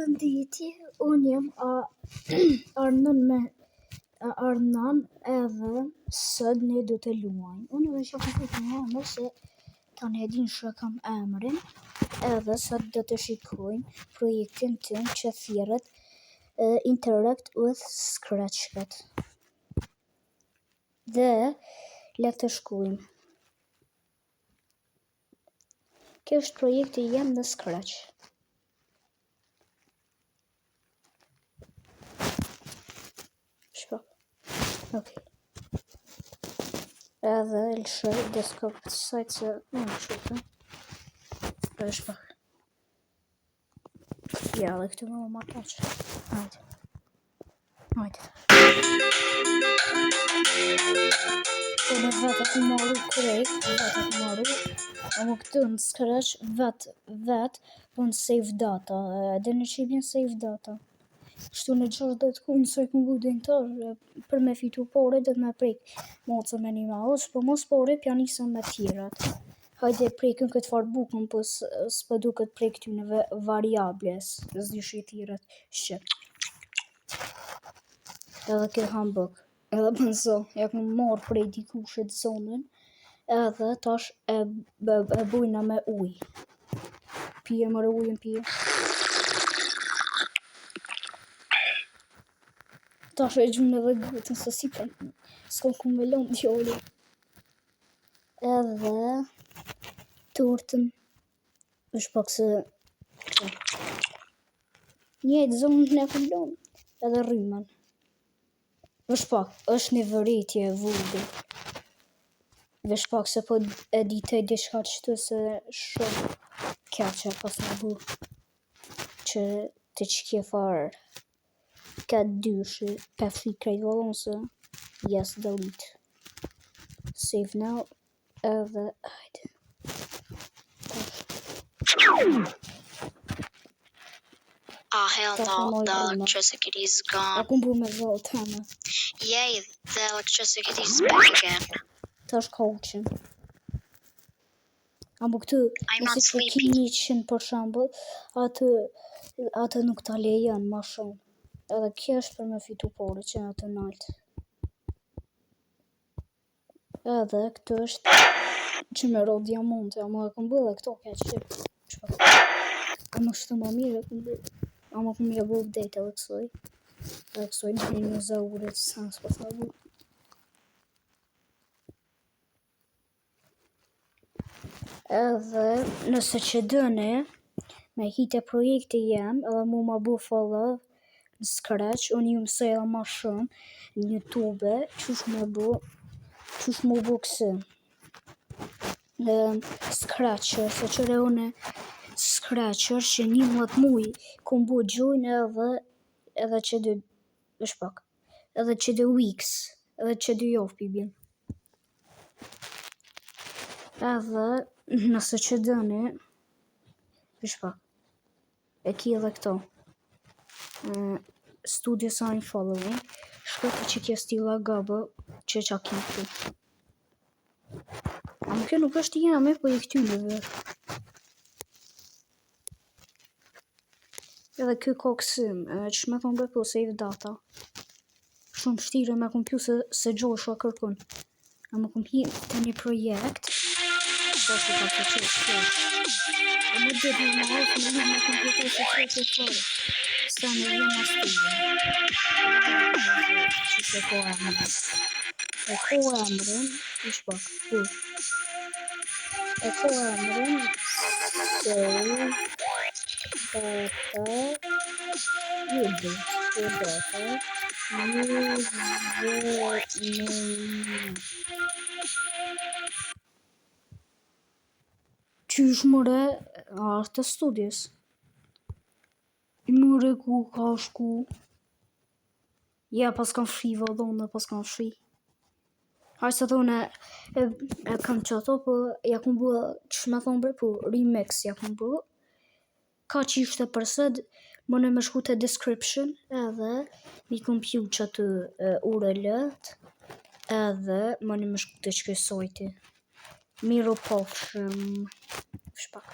Përshëndetje, unë jam Arnan edhe sot ne do të luajmë. Unë edhe që përfit një emër se tani e din që kam emrin edhe sot do të shikojmë projektin tim që thirret Interact with Scratchpad. Dhe le të shkojmë. Kjo është projekti jem në Scratch. Okay. Edhe lëshoj desktop site se në qëtë. Është pak. Ja, dhe këtë më ma taqë. Hajde. Unë vetë ku maru korekt, ama këtu në Scratch vetë unë save data. Dhe në që bjen save data. Kështu në 60 kujnë së këmë budintar për me fitu pare dhe me prek moca me një mouse, për mos pare pja nisën me tjirat. Hajde prekën këtë farë bukën, për s'pë du këtë prek ty në variables, s'di shi tjirat shqip. Edhe këtë hambëk, edhe pënso, ja këmë marë prej dikushit zonën, edhe tash e bujna me uj. Pije mërë ujën pije. Tash e gjumë edhe gëtën, se si për s'ko ku me lonë djoli. Edhe tortën është pak se njëjtë zonën e ku lonë edhe rrymen. Është pak, është një vëretje e vogël. Vesh pak se po e ditej diçka qëtu se shumë keqe pas në bu që të qkje farë. Ka dyshi, ka fri krejt vallon se yes, delete. Save now, edhe hajde. Hell no, the electricity is gone. A kum bu me vallë të hama. Yay, the electricity is back again. Tash ka uqin. Amo këtu, nëse që ki 100 për shambull, atë nuk ta lejon ma shumë. Edhe kjo është për me fitu pare që në të naltë. Edhe këtu është që me ro diamante, ama e këm bëllë e këto ke qip. Ama shtë ma mire e këm bëllë. Ama këm ja bu update edhe kësoj. Edhe kësoj në dinozaurit sans për të bu. Edhe nëse që dëni me hite projekti jem edhe mu ma bu follow në Scratch, unë ju mësoj edhe ma shumë në YouTube qysh mu bu kësi Scratcher, se qëre une Scratcher që 11 muj kum bu gjojnë edhe që dy është pak edhe që dy weeks edhe që dy javë pibjen edhe nëse që dëni është pak e ki edhe këto studio sign following shkëtë që kje stila gabë që qa ki këtu ama kjo nuk është jame po i këtylleve edhe kjo ka kësim që me thonë bëpo save data shumë shtire me kom pju se gjosha kërkun ama kom hi të një projekt po se ka të qështë kjo e më dhëtë në halë me kompletu se që të fare sa në vjen në studio që se ko emrin e ko emrin ish pak e ko emrin save data qysh mëre art të studios mëre ku ka shku ja pas kam shri vëllone pas kam shri hajtë se thone e kam qëto po ja kum bë që me thonë bre po remix ja kum bë ka që ishte përsed më në me shku të description edhe mi kum pju që të URL-t edhe më në me shku të qkoj sajti miro pofshëm shpak